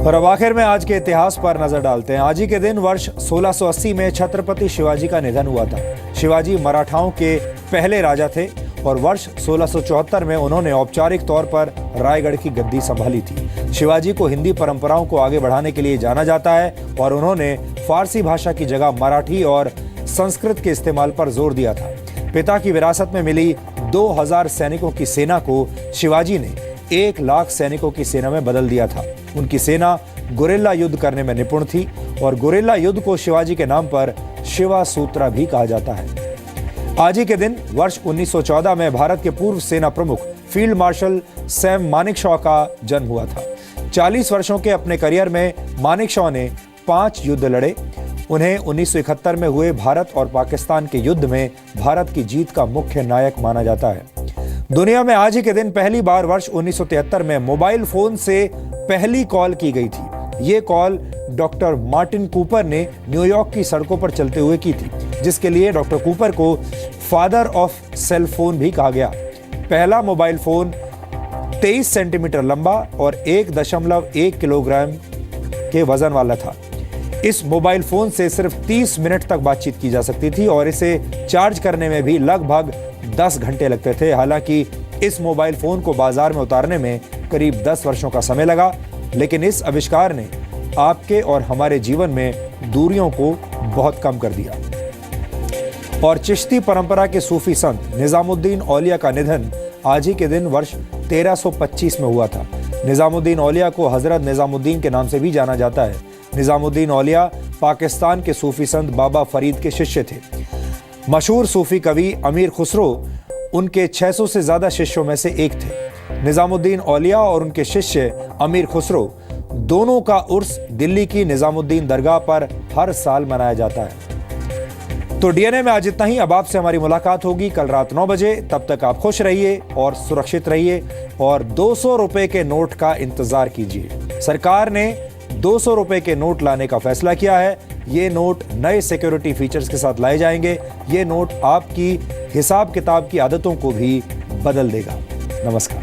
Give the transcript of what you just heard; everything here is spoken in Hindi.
और अब आखिर में आज के इतिहास पर नजर डालते हैं। आज ही के दिन वर्ष 1680 में छत्रपति शिवाजी का निधन हुआ था। शिवाजी मराठाओं के पहले राजा थे और वर्ष 1674 में उन्होंने औपचारिक तौर पर रायगढ़ की गद्दी संभाली थी। शिवाजी को हिंदी परंपराओं को आगे बढ़ाने के लिए जाना जाता है और उन्होंने फारसी भाषा की जगह मराठी और संस्कृत के इस्तेमाल पर जोर दिया था। पिता की विरासत में मिली 2000 सैनिकों की सेना को शिवाजी ने 1 लाख सैनिकों की सेना में बदल दिया था। उनकी सेना गुरिल्ला युद्ध करने में निपुण थी और गुरिल्ला युद्ध को शिवाजी के नाम पर शिवा सूत्रा भी कहा जाता है। आज ही के दिन वर्ष 1914 में भारत के पूर्व सेना प्रमुख फील्ड मार्शल सैम मानेकशॉ का जन्म हुआ था। 40 वर्षों के अपने करियर में मानेकशॉ ने 5 युद्ध लड़े। उन्हें 1971 में हुए भारत और पाकिस्तान के युद्ध में भारत की जीत का मुख्य नायक माना जाता है। दुनिया में आज ही के दिन पहली बार वर्ष 1973 में मोबाइल फोन से पहली कॉल की गई थी। ये कॉल डॉक्टर मार्टिन कूपर ने न्यूयॉर्क की सड़कों पर चलते हुए की थी, जिसके लिए डॉक्टर कूपर को फादर ऑफ सेल फोन भी कहा गया। पहला मोबाइल फोन 23 सेंटीमीटर लंबा और 1.1 किलोग्राम के वजन वाला था। इस मोबाइल फोन से सिर्फ 30 मिनट तक बातचीत की जा सकती थी और इसे चार्ज करने में भी लगभग 10 घंटे लगते थे। हालांकि इस मोबाइल फोन को बाजार में उतारने में करीब 10 वर्षों का समय लगा, लेकिन इस आविष्कार ने आपके और हमारे जीवन में दूरियों को बहुत कम कर दिया। और चिश्ती परंपरा के सूफी संत निजामुद्दीन औलिया का निधन आज ही के दिन वर्ष 1325 में हुआ था। निजामुद्दीन औलिया को हजरत निजामुद्दीन के नाम से भी जाना जाता है। निजामुद्दीन औलिया पाकिस्तान के सूफी संत बाबा फरीद के शिष्य थे। मशहूर सूफी कवि अमीर खुसरो उनके 600 से ज्यादा शिष्यों में से एक थे। निजामुद्दीन औलिया और उनके शिष्य अमीर खुसरो दोनों का उर्स दिल्ली की निजामुद्दीन दरगाह पर हर साल मनाया जाता है। तो डीएनए में आज इतना ही। अब आपसे हमारी मुलाकात होगी कल रात 9 बजे। तब तक आप खुश रहिए और सुरक्षित रहिए और 200 रुपए के नोट का इंतजार कीजिए। सरकार ने 200 रुपए के नोट लाने का फैसला किया है। ये नोट नए सिक्योरिटी फीचर्स के साथ लाए जाएंगे। ये नोट आपकी हिसाब किताब की आदतों को भी बदल देगा। नमस्कार।